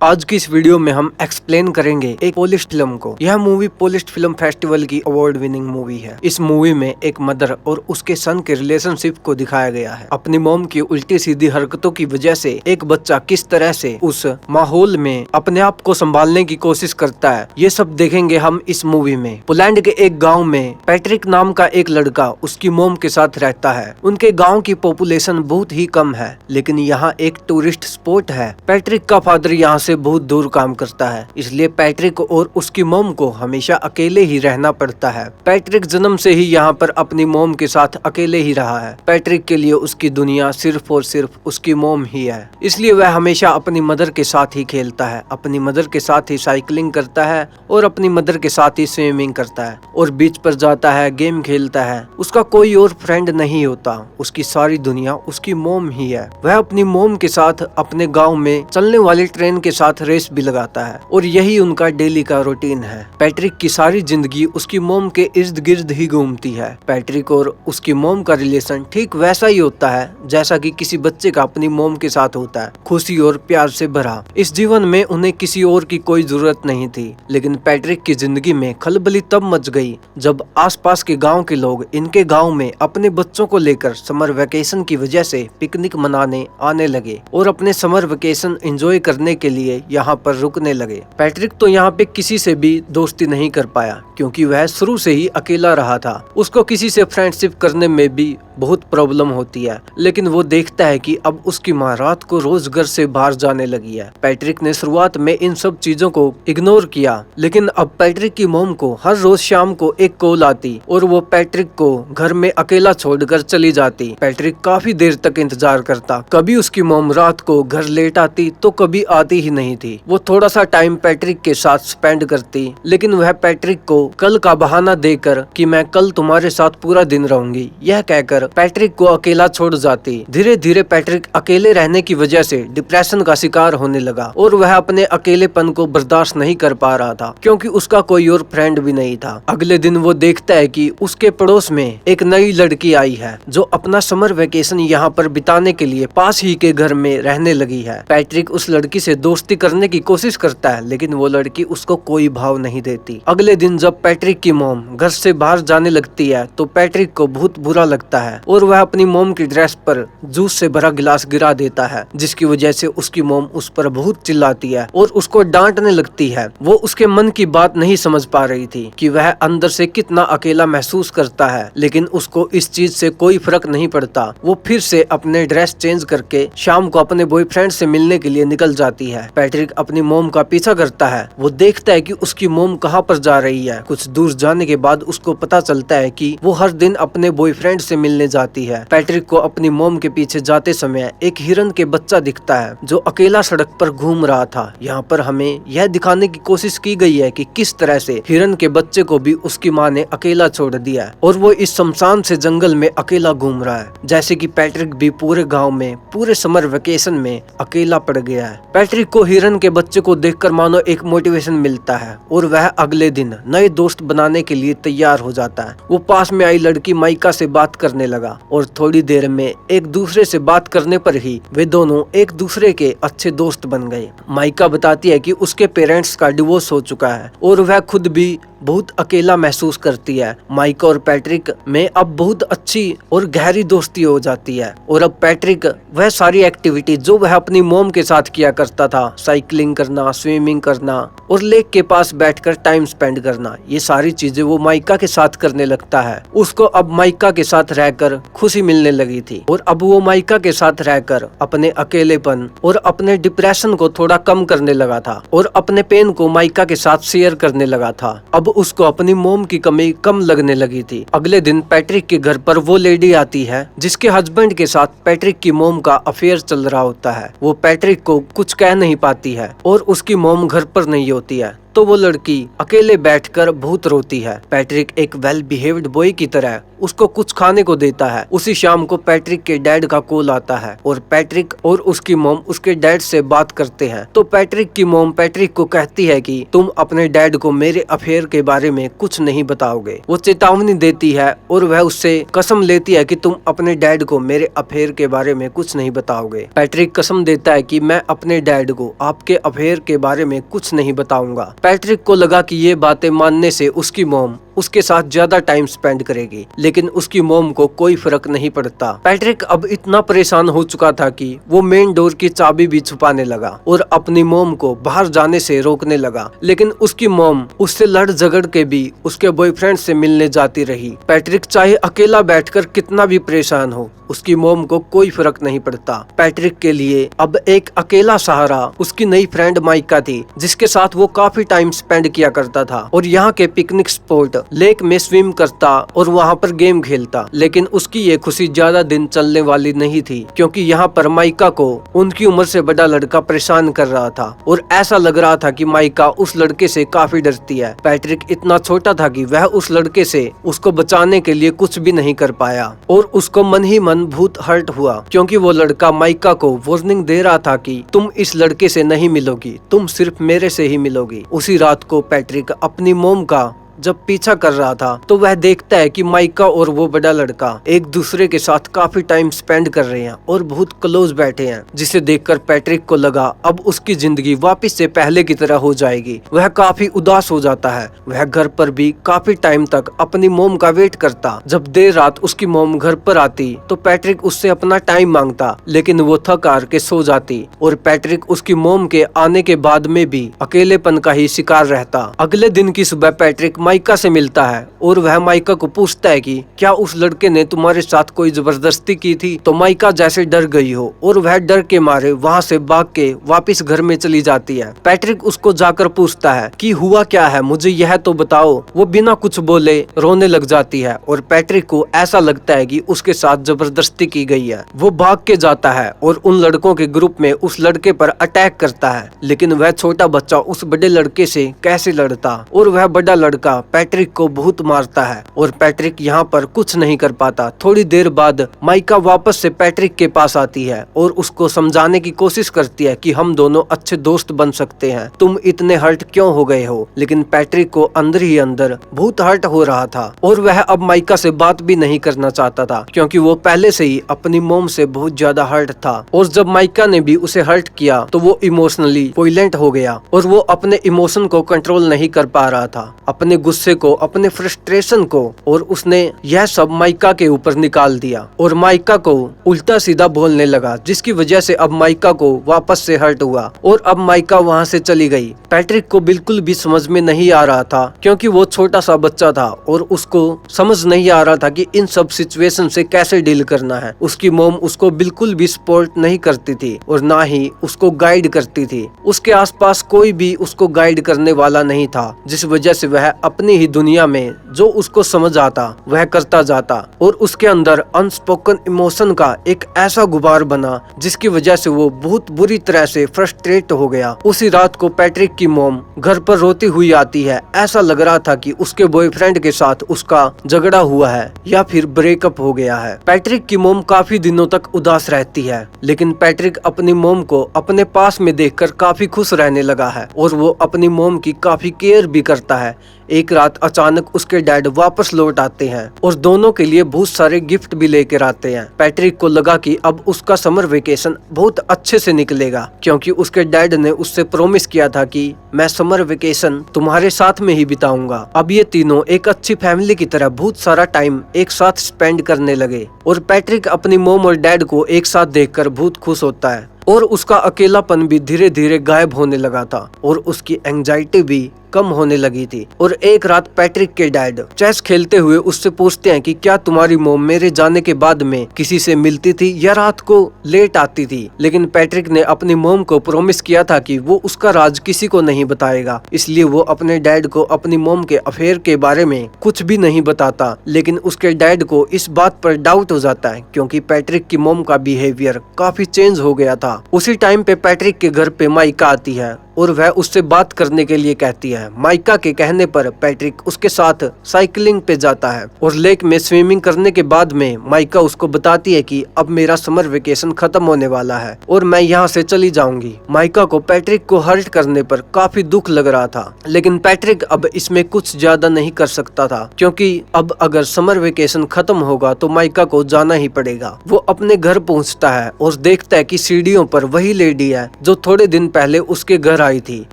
आज की इस वीडियो में हम एक्सप्लेन करेंगे एक पोलिश फिल्म को। यह मूवी पोलिश फिल्म फेस्टिवल की अवार्ड विनिंग मूवी है। इस मूवी में एक मदर और उसके सन के रिलेशनशिप को दिखाया गया है। अपनी मॉम की उल्टी सीधी हरकतों की वजह से एक बच्चा किस तरह से उस माहौल में अपने आप को संभालने की कोशिश करता है, ये सब देखेंगे हम इस मूवी में। पोलैंड के एक गाँव में पैट्रिक नाम का एक लड़का उसकी मॉम के साथ रहता है। उनके गाँव की पॉपुलेशन बहुत ही कम है, लेकिन यहाँ एक टूरिस्ट स्पॉट है। पैट्रिक का फादर यहाँ से बहुत दूर काम करता है, इसलिए पैट्रिक और उसकी मॉम को हमेशा अकेले ही रहना पड़ता है। पैट्रिक जन्म से ही यहाँ पर अपनी मॉम के साथ अकेले ही रहा है। पैट्रिक के लिए उसकी दुनिया सिर्फ और सिर्फ उसकी मॉम ही है, इसलिए वह हमेशा अपनी मदर के साथ ही खेलता है, अपनी मदर के साथ ही साइकिलिंग करता है और अपनी मदर के साथ ही स्विमिंग करता है और बीच पर जाता है, गेम खेलता है। उसका कोई और फ्रेंड नहीं होता, उसकी सारी दुनिया उसकी मॉम ही है। वह अपनी मॉम के साथ अपने गाँव में चलने वाली ट्रेन के साथ रेस भी लगाता है और यही उनका डेली का रूटीन है। पैट्रिक की सारी जिंदगी उसकी मॉम के इर्द गिर्द ही घूमती है। पैट्रिक और उसकी मॉम का रिलेशन ठीक वैसा ही होता है जैसा कि किसी बच्चे का अपनी मॉम के साथ होता है, खुशी और प्यार से भरा। इस जीवन में उन्हें किसी और की कोई जरूरत नहीं थी, लेकिन पैट्रिक की जिंदगी में खलबली तब मच गई जब आसपास के गाँव के लोग इनके गाँव में अपने बच्चों को लेकर समर वेकेशन की वजह से पिकनिक मनाने आने लगे और अपने समर वेकेशन एंजॉय करने के लिए यहाँ पर रुकने लगे। पैट्रिक तो यहाँ पे किसी से भी दोस्ती नहीं कर पाया, क्योंकि वह शुरू से ही अकेला रहा था। उसको किसी से फ्रेंडशिप करने में भी बहुत प्रॉब्लम होती है, लेकिन वो देखता है कि अब उसकी माँ रात को रोज घर से बाहर जाने लगी है। पैट्रिक ने शुरुआत में इन सब चीजों को इग्नोर किया, लेकिन अब पैट्रिक की मॉम को हर रोज शाम को एक कॉल आती और वो पैट्रिक को घर में अकेला छोड़कर चली जाती। पैट्रिक काफी देर तक इंतजार करता, कभी उसकी मॉम रात को घर लेट आती तो कभी आती ही नहीं थी। वो थोड़ा सा टाइम पैट्रिक के साथ स्पेंड करती, लेकिन वह पैट्रिक को कल का बहाना देकर कि मैं कल तुम्हारे साथ पूरा दिन रहूंगी, यह कहकर पैट्रिक को अकेला छोड़ जाती। धीरे धीरे पैट्रिक अकेले रहने की वजह से डिप्रेशन का शिकार होने लगा और वह अपने अकेलेपन को बर्दाश्त नहीं कर पा रहा था, क्योंकि उसका कोई और फ्रेंड भी नहीं था। अगले दिन वो देखता है कि उसके पड़ोस में एक नई लड़की आई है जो अपना समर वेकेशन यहाँ पर बिताने के लिए पास ही के घर में रहने लगी है। पैट्रिक उस लड़की से दोस्ती करने की कोशिश करता है, लेकिन वो लड़की उसको कोई भाव नहीं देती। अगले दिन जब पैट्रिक की मॉम घर से बाहर जाने लगती है तो पैट्रिक को बहुत बुरा लगता है और वह अपनी मॉम की ड्रेस पर जूस से भरा गिलास गिरा देता है, जिसकी वजह से उसकी मॉम उस पर बहुत चिल्लाती है और उसको डांटने लगती है। वो उसके मन की बात नहीं समझ पा रही थी कि वह अंदर से कितना अकेला महसूस करता है, लेकिन उसको इस चीज से कोई फर्क नहीं पड़ता। वो फिर से अपने ड्रेस चेंज करके शाम को अपने बॉयफ्रेंड से मिलने के लिए निकल जाती है। पैट्रिक अपनी मॉम का पीछा करता है। वो देखता है कि उसकी मॉम कहाँ पर जा रही है। कुछ दूर जाने के बाद उसको पता चलता है कि वो हर दिन अपने बॉयफ्रेंड से मिलने जाती है। पैट्रिक को अपनी मॉम के पीछे जाते समय एक हिरन के बच्चा दिखता है जो अकेला सड़क पर घूम रहा था। यहाँ पर हमें यह दिखाने की कोशिश की गई है कि किस तरह से हिरन के बच्चे को भी उसकी माँ ने अकेला छोड़ दिया है और वो इस शमशान से जंगल में अकेला घूम रहा है, जैसे कि पैट्रिक भी पूरे गाँव में पूरे समर वेकेशन में अकेला पड़ गया है। पैट्रिक को हिरन के बच्चे को देखकर मानो एक मोटिवेशन मिलता है और वह अगले दिन नए दोस्त बनाने के लिए तैयार हो जाता है। वो पास में आई लड़की माइका से बात करने लगा और थोड़ी देर में एक दूसरे से बात करने पर ही वे दोनों एक दूसरे के अच्छे दोस्त बन गए। माइका बताती है कि उसके पेरेंट्स का डिवोर्स हो चुका है और वह खुद भी बहुत अकेला महसूस करती है। माइका और पैट्रिक में अब बहुत अच्छी और गहरी दोस्ती हो जाती है और अब पैट्रिक वह सारी एक्टिविटी जो वह अपनी मॉम के साथ किया करता था, साइकिलिंग करना, स्विमिंग करना और लेक के पास बैठकर टाइम स्पेंड करना, ये सारी चीजें वो माइका के साथ करने लगता है। उसको अब माइका के साथ रहकर खुशी मिलने लगी थी और अब वो माइका के साथ रहकर अपने अकेलेपन और अपने डिप्रेशन को थोड़ा कम करने लगा था और अपने पेन को माइका के साथ शेयर करने लगा था। अब उसको अपनी मॉम की कमी कम लगने लगी थी। अगले दिन पैट्रिक के घर पर वो लेडी आती है जिसके हस्बैंड के साथ पैट्रिक की मॉम का अफेयर चल रहा होता है। वो पैट्रिक को कुछ कह नहीं पाती है और उसकी मॉम घर पर नहीं होती है, तो वो लड़की अकेले बैठकर बहुत रोती है। पैट्रिक एक वेल बिहेव्ड बॉय की तरह उसको कुछ खाने को देता है। उसी शाम को पैट्रिक के डैड का कॉल आता है और पैट्रिक और उसकी मॉम उसके डैड से बात करते हैं। तो पैट्रिक की मॉम पैट्रिक को कहती है कि तुम अपने डैड को मेरे अफेयर के बारे में कुछ नहीं बताओगे। वो चेतावनी देती है और वह उससे कसम लेती है कि तुम अपने डैड को मेरे अफेयर के बारे में कुछ नहीं बताओगे। पैट्रिक कसम देता है कि मैं अपने डैड को आपके अफेयर के बारे में कुछ नहीं बताऊंगा। पैट्रिक को लगा कि ये बातें मानने से उसकी मॉम उसके साथ ज्यादा टाइम स्पेंड करेगी, लेकिन उसकी मॉम को कोई फर्क नहीं पड़ता। पैट्रिक अब इतना परेशान हो चुका था कि वो मेन डोर की चाबी भी छुपाने लगा और अपनी मॉम को बाहर जाने से रोकने लगा, लेकिन उसकी मॉम उससे लड़ झगड़ के भी उसके बॉयफ्रेंड से मिलने जाती रही। पैट्रिक चाहे अकेला बैठकर कितना भी परेशान हो, उसकी मॉम को कोई फर्क नहीं पड़ता। पैट्रिक के लिए अब एक अकेला सहारा उसकी नई फ्रेंड माइका थी, जिसके साथ वो काफी टाइम स्पेंड किया करता था और यहाँ के पिकनिक स्पॉट लेक में स्विम करता और वहाँ पर गेम खेलता। लेकिन उसकी ये खुशी ज्यादा दिन चलने वाली नहीं थी, क्योंकि यहाँ पर माइका को उनकी उम्र से बड़ा लड़का परेशान कर रहा था और ऐसा लग रहा था कि माइका उस लड़के से काफी डरती है। पैट्रिक इतना छोटा था कि वह उस लड़के से उसको बचाने के लिए कुछ भी नहीं कर पाया और उसको मन ही मन बहुत हर्ट हुआ, क्योंकि वो लड़का माइका को वार्निंग दे रहा था कि तुम इस लड़के से नहीं मिलोगी, तुम सिर्फ मेरे से ही मिलोगी। उसी रात को पैट्रिक अपनी मॉम का जब पीछा कर रहा था तो वह देखता है कि माइका और वो बड़ा लड़का एक दूसरे के साथ काफी टाइम स्पेंड कर रहे हैं और बहुत क्लोज बैठे हैं, जिसे देखकर पैट्रिक को लगा अब उसकी जिंदगी वापस से पहले की तरह हो जाएगी। वह काफी उदास हो जाता है। वह घर पर भी काफी टाइम तक अपनी मॉम का वेट करता। जब देर रात उसकी मॉम घर पर आती तो पैट्रिक उससे अपना टाइम मांगता, लेकिन वो थक हार के सो जाती और पैट्रिक उसकी मॉम के आने के बाद में भी अकेलेपन का ही शिकार रहता। अगले दिन की सुबह पैट्रिक माइका से मिलता है और वह माइका को पूछता है कि क्या उस लड़के ने तुम्हारे साथ कोई जबरदस्ती की थी। तो माइका जैसे डर गई हो और वह डर के मारे वहाँ से भाग के वापस घर में चली जाती है। पैट्रिक उसको जाकर पूछता है कि हुआ क्या है, मुझे यह तो बताओ। वो बिना कुछ बोले रोने लग जाती है और पैट्रिक को ऐसा लगता है कि उसके साथ जबरदस्ती की गई है। वो भाग के जाता है और उन लड़कों के ग्रुप में उस लड़के पर अटैक करता है, लेकिन वह छोटा बच्चा उस बड़े लड़के से कैसे लड़ता और वह बड़ा लड़का पैट्रिक को बहुत मारता है और पैट्रिक यहाँ पर कुछ नहीं कर पाता। थोड़ी देर बाद माइका वापस से पैट्रिक के पास आती है और उसको समझाने की कोशिश करती है कि हम दोनों अच्छे दोस्त बन सकते हैं, तुम इतने हर्ट क्यों हो गए हो। लेकिन पैट्रिक को अंदर ही अंदर बहुत हर्ट हो रहा था और वह अब माइका से बात भी नहीं करना चाहता था, क्योंकि वो पहले से ही अपनी मॉम से बहुत ज्यादा हर्ट था। और जब माइका ने भी उसे हर्ट किया तो वो इमोशनली वायलेंट हो गया और वो अपने इमोशन को कंट्रोल नहीं कर पा रहा था, अपने गुस्से को, अपने फ्रस्ट्रेशन को, और उसने यह सब माइका के ऊपर निकाल दिया और माइका को उल्टा सीधा बोलने लगा, जिसकी वजह से अब माइका को वापस से हर्ट हुआ और अब माइका वहाँ से चली गई। पैट्रिक को बिल्कुल भी समझ में नहीं आ रहा था, क्योंकि वो छोटा सा बच्चा था और उसको समझ नहीं आ रहा था कि इन सब सिचुएशन से कैसे डील करना है। उसकी मॉम उसको बिल्कुल भी सपोर्ट नहीं करती थी और ना ही उसको गाइड करती थी। उसके आसपास कोई भी उसको गाइड करने वाला नहीं था, जिस वजह से वह अपनी ही दुनिया में जो उसको समझ आता वह करता जाता और उसके अंदर अनस्पोकन इमोशन का एक ऐसा गुबार बना, जिसकी वजह से वो बहुत बुरी तरह से फ्रस्ट्रेट हो गया। उसी रात को पैट्रिक की मॉम घर पर रोती हुई आती है। ऐसा लग रहा था कि उसके बॉयफ्रेंड के साथ उसका झगड़ा हुआ है या फिर ब्रेकअप हो गया है। पैट्रिक की मॉम काफी दिनों तक उदास रहती है, लेकिन पैट्रिक अपनी मॉम को अपने पास में देखकर काफी खुश रहने लगा है और वो अपनी मॉम की काफी केयर भी करता है। एक रात अचानक उसके डैड वापस लौट आते हैं और दोनों के लिए बहुत सारे गिफ्ट भी लेकर आते हैं। पैट्रिक को लगा कि अब उसका समर वेकेशन बहुत अच्छे से निकलेगा, क्योंकि उसके डैड ने उससे प्रॉमिस किया था कि मैं समर वेकेशन तुम्हारे साथ में ही बिताऊंगा। अब ये तीनों एक अच्छी फैमिली की तरह बहुत सारा टाइम एक साथ स्पेंड करने लगे और पैट्रिक अपनी मॉम और डैड को एक साथ देखकर बहुत खुश होता है और उसका अकेलापन भी धीरे धीरे गायब होने लगा था और उसकी एंजाइटी भी कम होने लगी थी। और एक रात पैट्रिक के डैड चेस खेलते हुए उससे पूछते हैं कि क्या तुम्हारी मॉम मेरे जाने के बाद में किसी से मिलती थी या रात को लेट आती थी। लेकिन पैट्रिक ने अपनी मॉम को प्रॉमिस किया था कि वो उसका राज किसी को नहीं बताएगा, इसलिए वो अपने डैड को अपनी मॉम के अफेयर के बारे में कुछ भी नहीं बताता। लेकिन उसके डैड को इस बात पर डाउट हो जाता है, क्योंकि पैट्रिक की मॉम का बिहेवियर काफी चेंज हो गया था था। उसी टाइम पे पैट्रिक के घर पे माइका आती है और वह उससे बात करने के लिए कहती है। माइका के कहने पर पैट्रिक उसके साथ साइकिलिंग पे जाता है और लेक में स्विमिंग करने के बाद में माइका उसको बताती है कि अब मेरा समर वेकेशन खत्म होने वाला है और मैं यहाँ से चली जाऊंगी। माइका को पैट्रिक को हर्ट करने पर काफी दुख लग रहा था, लेकिन पैट्रिक अब इसमें कुछ ज्यादा नहीं कर सकता था, क्योंकि अब अगर समर वेकेशन खत्म होगा तो माइका को जाना ही पड़ेगा। वो अपने घर पहुँचता है और देखता है कि सीढ़ियों पर वही लेडी है जो थोड़े दिन पहले उसके घर आई थी।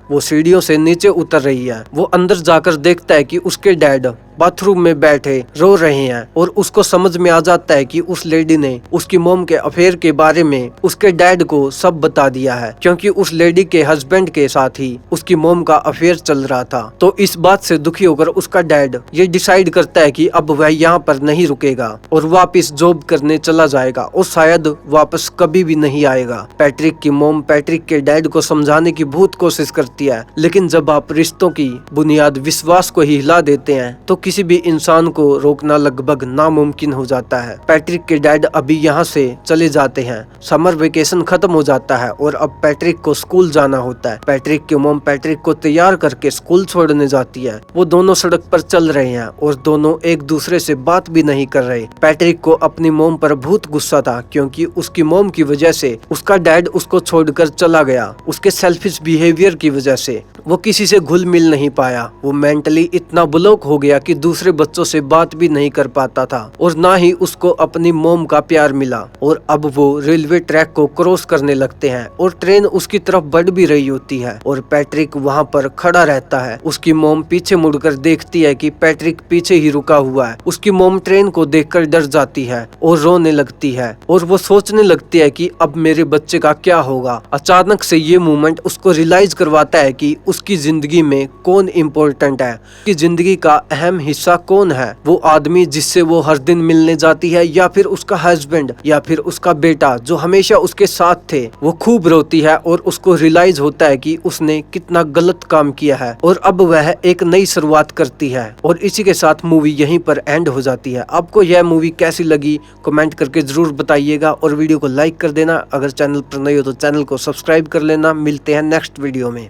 वो सीढ़ियों से नीचे उतर रही है। वो अंदर जाकर देखता है कि उसके डैड बाथरूम में बैठे रो रहे हैं और उसको समझ में आ जाता है कि उस लेडी ने उसकी मॉम के अफेयर के बारे में उसके डैड को सब बता दिया है, क्योंकि उस लेडी के हस्बैंड के साथ ही उसकी मॉम का अफेयर चल रहा था। तो इस बात से दुखी होकर उसका डैड ये डिसाइड करता है कि अब वह यहाँ पर नहीं रुकेगा और वापस जॉब करने चला जाएगा और शायद वापस कभी भी नहीं आएगा। पैट्रिक की मॉम पैट्रिक के डैड को समझाने की बहुत कोशिश करती है, लेकिन जब आप रिश्तों की बुनियाद विश्वास को ही हिला देते हैं तो किसी भी इंसान को रोकना लगभग नामुमकिन हो जाता है। पैट्रिक के डैड अभी यहाँ से चले जाते हैं। समर वेकेशन खत्म हो जाता है और अब पैट्रिक को स्कूल जाना होता है। पैट्रिक की मॉम पैट्रिक को तैयार करके स्कूल छोड़ने जाती है। वो दोनों सड़क पर चल रहे हैं और दोनों एक दूसरे से बात भी नहीं कर रहे। पैट्रिक को अपनी मॉम पर बहुत गुस्सा था, क्योंकि उसकी मॉम की वजह से उसका डैड उसको छोड़कर चला गया। उसके सेल्फिश बिहेवियर की वजह से वो किसी से घुल मिल नहीं पाया। वो मेंटली इतना ब्लॉक हो गया कि दूसरे बच्चों से बात भी नहीं कर पाता था और ना ही उसको अपनी मॉम का प्यार मिला। और अब वो रेलवे ट्रैक को क्रॉस करने लगते हैं और ट्रेन उसकी तरफ बढ़ भी रही होती है और पैट्रिक वहाँ पर खड़ा रहता है। उसकी मॉम पीछे मुड़कर देखती है कि पैट्रिक पीछे ही रुका हुआ है। उसकी मॉम ट्रेन को देखकर डर जाती है और रोने लगती है और वो सोचने लगती है कि अब मेरे बच्चे का क्या होगा। अचानक से ये मूवमेंट उसको रियलाइज करवाता है कि उसकी जिंदगी में कौन इम्पोर्टेंट है, उसकी जिंदगी का अहम हिस्सा कौन है। वो आदमी जिससे वो हर दिन मिलने जाती है, या फिर उसका हस्बैंड, या फिर उसका बेटा जो हमेशा उसके साथ थे। वो खूब रोती है और उसको रियलाइज होता है कि उसने कितना गलत काम किया है और अब वह एक नई शुरुआत करती है। और इसी के साथ मूवी यहीं पर एंड हो जाती है। आपको यह मूवी कैसी लगी कमेंट करके जरूर बताइएगा और वीडियो को लाइक कर देना। अगर चैनल पर नए हो तो चैनल को सब्सक्राइब कर लेना। मिलते हैं नेक्स्ट वीडियो में।